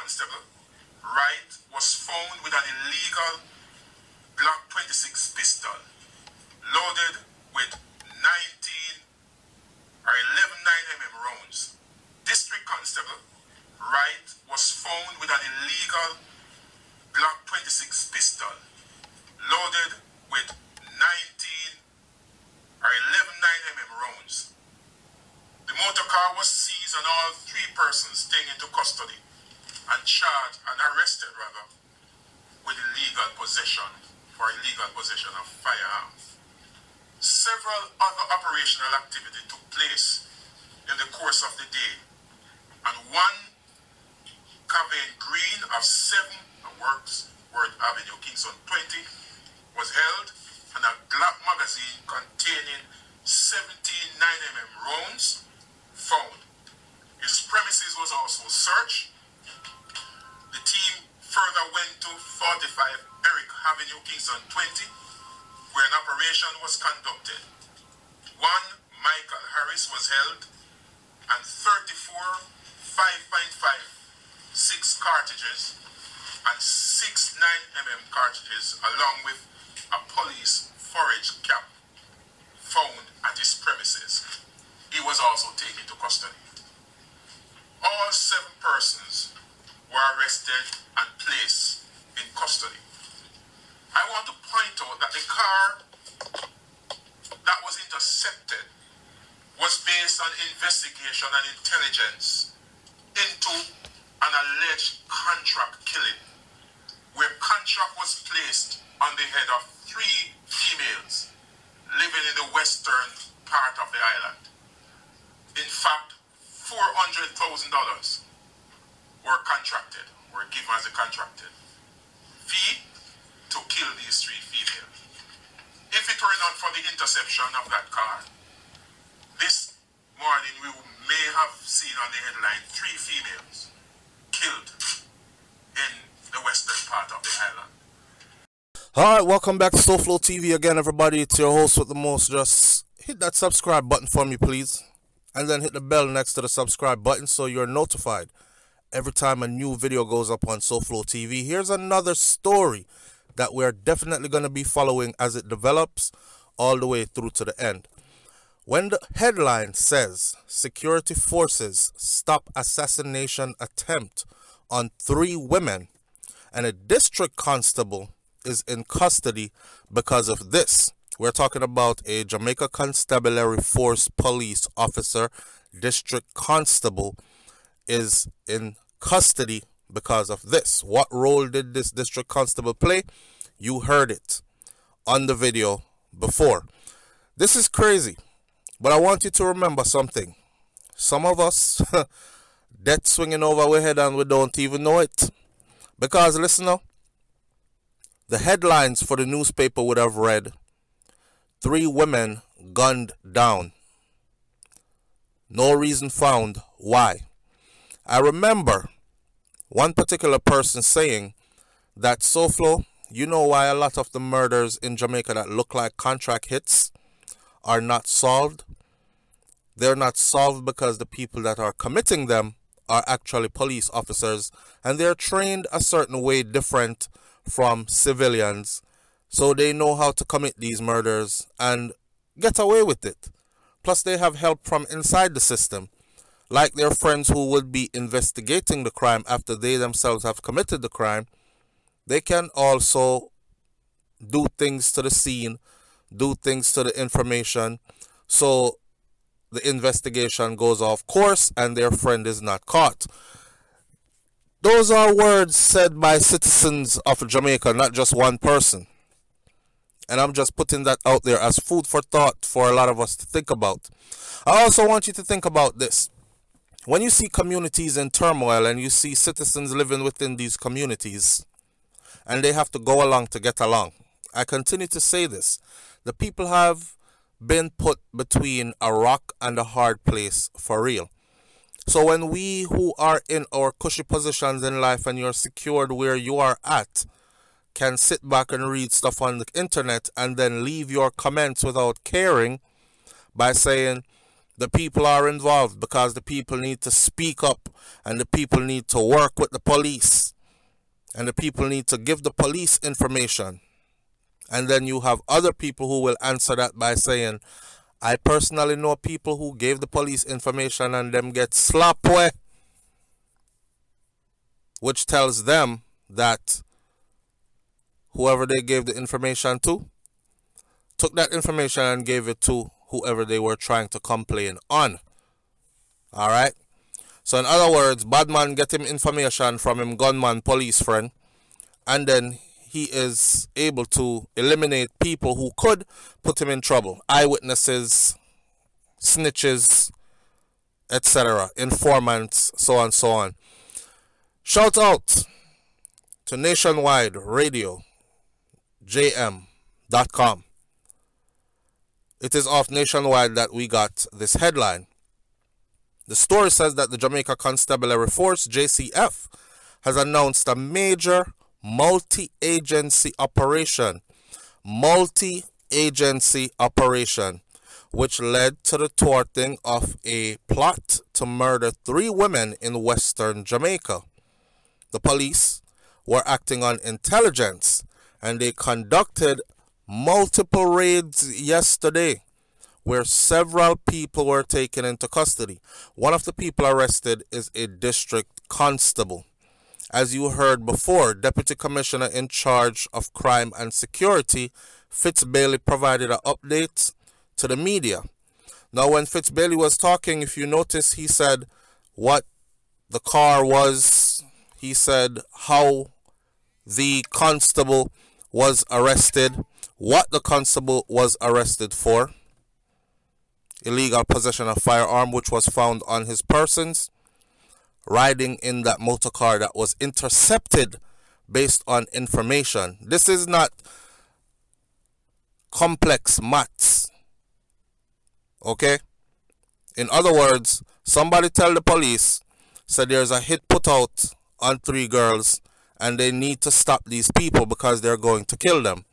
Constable Wright was found with an illegal Glock 26 pistol loaded with 11 9mm rounds. District Constable Wright was found with an illegal Glock 26 pistol loaded with 11 9mm rounds. The motor car was seized and all three persons taken into custody and charged and arrested with illegal possession of firearms. Several other operational activities took place in the course of the day, and one Cavern Green of 7 Wordsworth Avenue, Kingston 20, was held, and a Glock magazine containing 17 9mm rounds found. His premises was also searched. The team further went to 45 Eric Avenue, Kingston 20, where an operation was conducted. One Michael Harris was held, and 34 5.56 cartridges and 6 9mm cartridges, along with a police forage cap, found at his premises. He was also taken to custody. All 7 persons were arrested and placed in custody. I want to point out that the car that was intercepted was based on investigation and intelligence into an alleged contract killing, where contract was placed on the head of 3 females living in the western part of the island. In fact, $400,000 were given as a contracted fee to kill these 3 females. If it were not for the interception of that car, this morning we may have seen on the headline 3 females killed in the western part of the island. Alright, welcome back to SouFLoTV again, everybody. It's your host with the most. Just hit that subscribe button for me, please. And then hit the bell next to the subscribe button so you're notified every time a new video goes up on SouFLoTV. Here's another story that we're definitely going to be following as it develops all the way through to the end. When the headline says security forces stop assassination attempt on 3 women and a district constable is in custody because of this. We're talking about a Jamaica Constabulary Force police officer, district constable, is in custody because of this. What role did this district constable play? You heard it on the video before. This is crazy, but I want you to remember something. Some of us, death swinging over our head and we don't even know it. Because listen now, the headlines for the newspaper would have read, 3 women gunned down. No reason found why. I remember one particular person saying that, SouFlo, you know why a lot of the murders in Jamaica that look like contract hits are not solved? They're not solved because the people that are committing them are actually police officers, and they're trained a certain way different from civilians, so they know how to commit these murders and get away with it. Plus they have help from inside the system, like their friends who would be investigating the crime after they themselves have committed the crime. They can also do things to the scene, do things to the information, so the investigation goes off course and their friend is not caught. Those are words said by citizens of Jamaica, not just one person. And I'm just putting that out there as food for thought for a lot of us to think about. I also want you to think about this. When you see communities in turmoil and you see citizens living within these communities and they have to go along to get along, I continue to say this. The people have been put between a rock and a hard place for real. So when we who are in our cushy positions in life and you're secured where you are at can sit back and read stuff on the internet and then leave your comments without caring by saying, The people are involved because the people need to speak up, and the people need to work with the police, and the people need to give the police information. And then you have other people who will answer that by saying, I personally know people who gave the police information and them get slapped away, which tells them that whoever they gave the information to took that information and gave it to whoever they were trying to complain on. Alright? So in other words, bad man get him information from him gunman police friend, and then he is able to eliminate people who could put him in trouble. Eyewitnesses, snitches, etc., informants, so on and so on. Shout out to Nationwide Radio, JM.com. It is off Nationwide that we got this headline. The story says that the Jamaica Constabulary Force, JCF, has announced a major multi-agency operation, which led to the thwarting of a plot to murder 3 women in Western Jamaica. The police were acting on intelligence, and they conducted multiple raids yesterday where several people were taken into custody. One of the people arrested is a district constable. As you heard before, Deputy Commissioner in charge of crime and security, Fitz Bailey, provided an update to the media. Now, when Fitz Bailey was talking, if you notice, he said what the car was. He said how the constable was arrested, what the constable was arrested for. Illegal possession of firearm, which was found on his persons, riding in that motor car that was intercepted based on information. This is not complex maths. Okay? In other words, somebody tell the police, said there's a hit put out on 3 girls and they need to stop these people because they're going to kill them.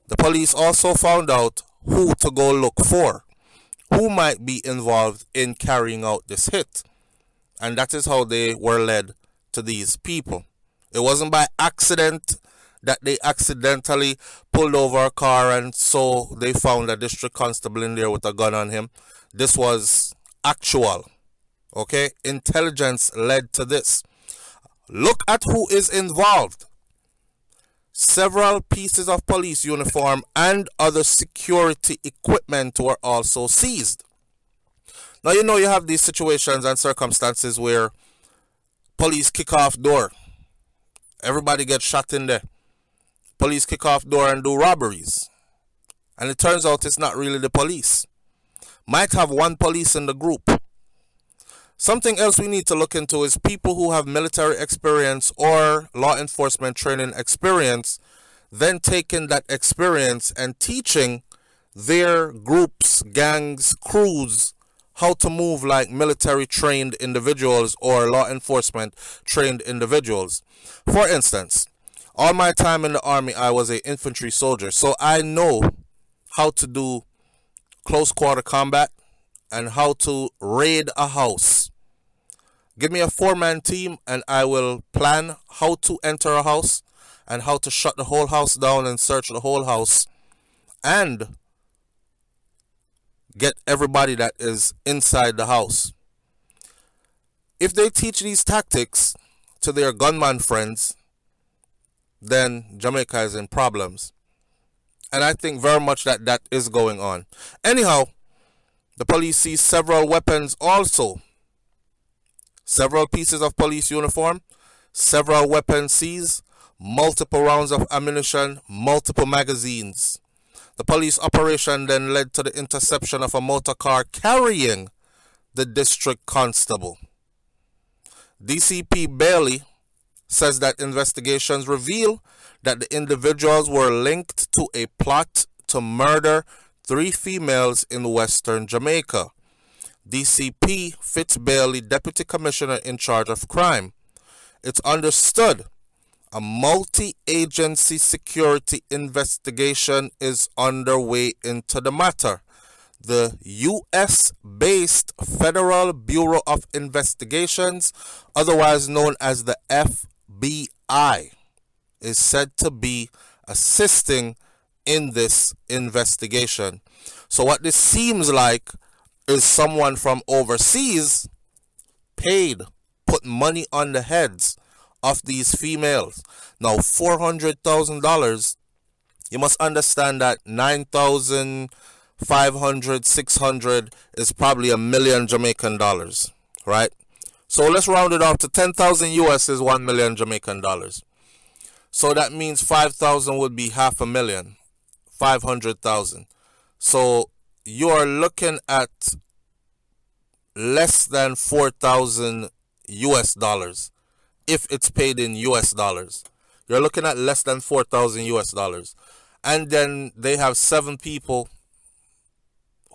The police also found out who to go look for, who might be involved in carrying out this hit. And that is how they were led to these people. It wasn't by accident that they accidentally pulled over a car and so they found a district constable in there with a gun on him. This was actual. Okay? Intelligence led to this. Look at who is involved. Several pieces of police uniform and other security equipment were also seized. Now, you know, you have these situations and circumstances where police kick off door. Everybody gets shot in there. Police kick off door and do robberies. And it turns out it's not really the police. Might have one police in the group. Something else we need to look into is people who have military experience or law enforcement training experience, then taking that experience and teaching their groups, gangs, crews, how to move like military trained individuals or law enforcement trained individuals. For instance, all my time in the army, I was an infantry soldier, so I know how to do close quarter combat and how to raid a house. Give me a 4-man team and I will plan how to enter a house and how to shut the whole house down and search the whole house and get everybody that is inside the house. If they teach these tactics to their gunman friends, then Jamaica is in problems. And I think very much that that is going on. Anyhow, the police seized several weapons also. Several pieces of police uniform, several weapons seized, multiple rounds of ammunition, multiple magazines. The police operation then led to the interception of a motor car carrying the district constable. DCP Bailey says that investigations reveal that the individuals were linked to a plot to murder 3 females in Western Jamaica. DCP Fitz Bailey, Deputy Commissioner in charge of crime. It's understood a multi-agency security investigation is underway into the matter. The US-based Federal Bureau of Investigations, otherwise known as the FBI, is said to be assisting in this investigation. So what this seems like is someone from overseas paid, put money on the heads of these females. Now, $400,000, you must understand that 9,500, 600 is probably a million Jamaican dollars, right? So let's round it off to 10,000 US is 1 million Jamaican dollars. So that means 5,000 would be half a million, 500,000. So you are looking at less than 4,000 US dollars if it's paid in US dollars. You're looking at less than 4,000 US dollars. And then they have 7 people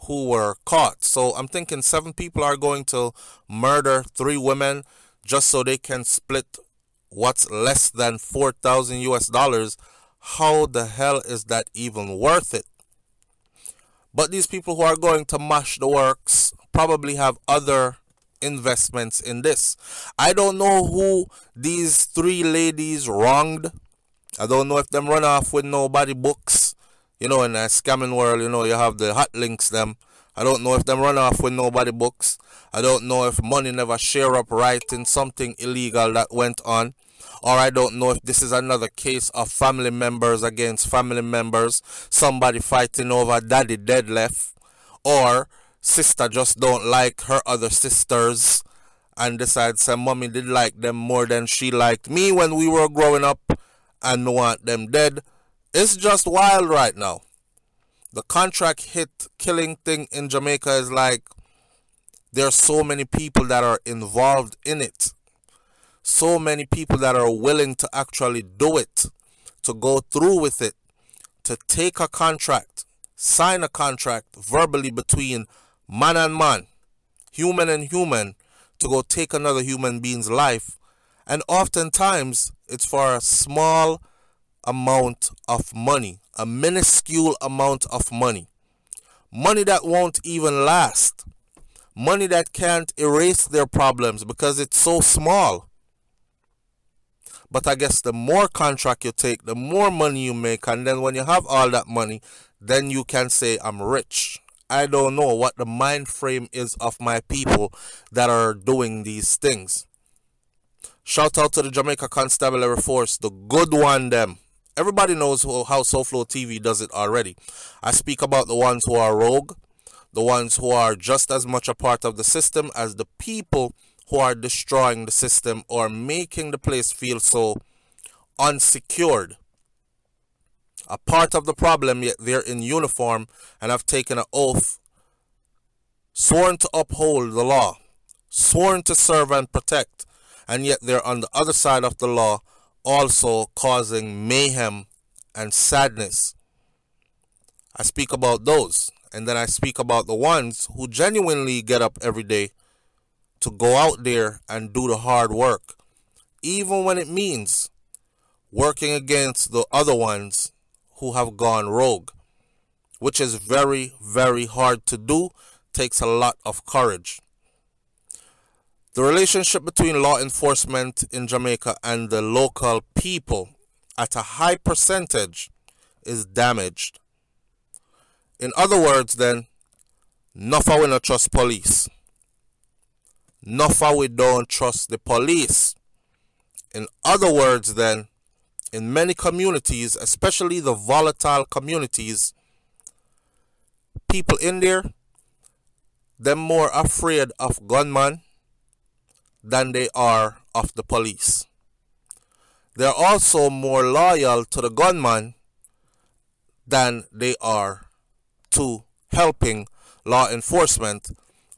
who were caught. So I'm thinking 7 people are going to murder 3 women just so they can split what's less than 4,000 US dollars. How the hell is that even worth it? But these people who are going to mash the works probably have other investments in this. I don't know who these 3 ladies wronged. I don't know if them run off with nobody books. You know, in a scamming world, you know, you have the hot links them. I don't know if them run off with nobody books. I don't know if money never share up right in something illegal that went on. Or I don't know if this is another case of family members against family members. Somebody fighting over daddy dead left. Or sister just don't like her other sisters and decides say mommy did like them more than she liked me when we were growing up and want them dead. It's just wild right now. The contract hit killing thing in Jamaica is like there are so many people that are involved in it. So many people that are willing to actually do it, to go through with it, to take a contract, sign a contract verbally between man and man, human and human, to go take another human being's life. And oftentimes it's for a small amount of money, a minuscule amount of money. Money that won't even last. Money that can't erase their problems because it's so small. But I guess the more contract you take, the more money you make. And then when you have all that money, then you can say, I'm rich. I don't know what the mind frame is of my people that are doing these things. Shout out to the Jamaica Constabulary Force, the good one them. Everybody knows how SouFLoTV does it already. I speak about the ones who are rogue, the ones who are just as much a part of the system as the people who are destroying the system or making the place feel so unsecured. A part of the problem, yet they're in uniform and have taken an oath, sworn to uphold the law, sworn to serve and protect, and yet they're on the other side of the law, also causing mayhem and sadness. I speak about those, and then I speak about the ones who genuinely get up every day to go out there and do the hard work, even when it means working against the other ones who have gone rogue, which is very, very hard to do, takes a lot of courage. The relationship between law enforcement in Jamaica and the local people at a high percentage is damaged. In other words then, enough we not trust police. Enough we don't trust the police. In other words then, in many communities, especially the volatile communities, people in there, they're more afraid of gunmen than they are of the police. They're also more loyal to the gunman than they are to helping law enforcement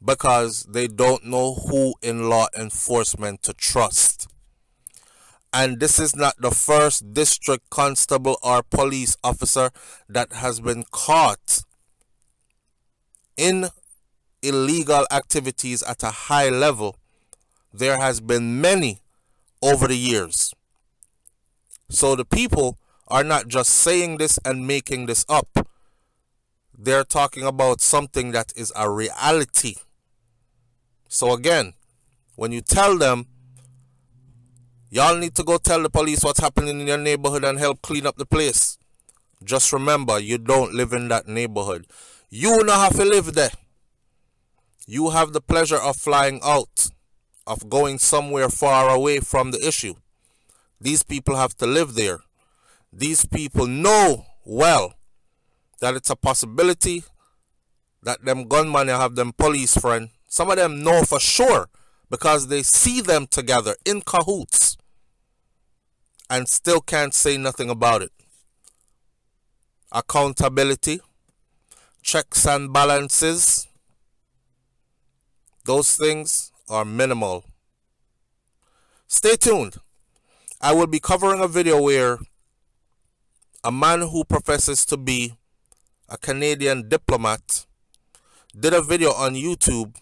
because they don't know who in law enforcement to trust. And this is not the first district constable or police officer that has been caught in illegal activities at a high level. There has been many over the years. So the people are not just saying this and making this up. they're talking about something that is a reality. So again, when you tell them, y'all need to go tell the police what's happening in your neighborhood and help clean up the place, just remember, you don't live in that neighborhood. You don't have to live there. You have the pleasure of flying out, of going somewhere far away from the issue. These people have to live there. These people know well that it's a possibility that them gunmen have them police friend. Some of them know for sure because they see them together in cahoots and still can't say nothing about it. Accountability, checks and balances, those things are minimal. Stay tuned. I will be covering a video where a man who professes to be a Canadian diplomat did a video on YouTube,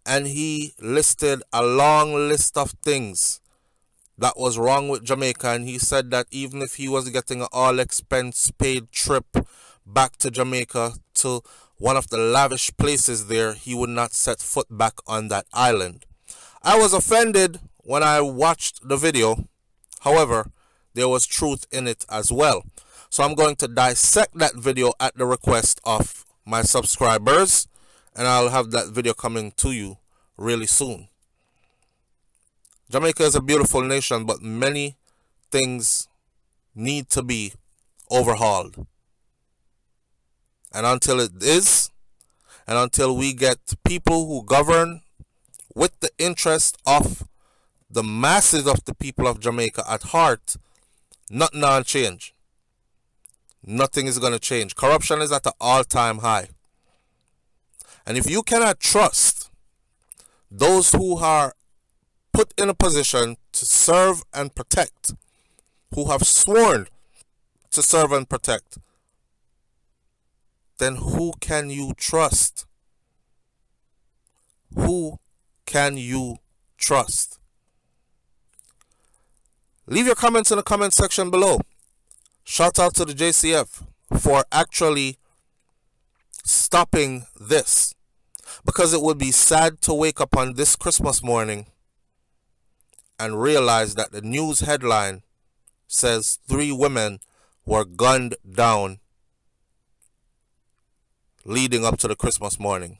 and he listed a long list of things that was wrong with Jamaica, and he said that even if he was getting an all expense paid trip back to Jamaica, to one of the lavish places there, he would not set foot back on that island. I was offended when I watched the video. However, there was truth in it as well. So I'm going to dissect that video at the request of my subscribers, and I'll have that video coming to you really soon. Jamaica is a beautiful nation, but many things need to be overhauled. And until it is, and until we get people who govern with the interest of the masses of the people of Jamaica at heart, nothing will change. Nothing is going to change. Corruption is at an all-time high. And if you cannot trust those who are put in a position to serve and protect, who have sworn to serve and protect, then who can you trust? Who can you trust? Leave your comments in the comment section below. Shout out to the JCF for actually stopping this, because it would be sad to wake up on this Christmas morning and realize that the news headline says 3 women were gunned down leading up to the Christmas morning.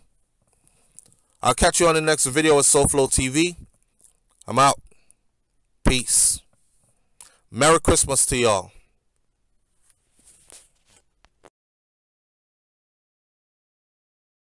I'll catch you on the next video with SouFLoTV. I'm out. Peace. Merry Christmas to y'all.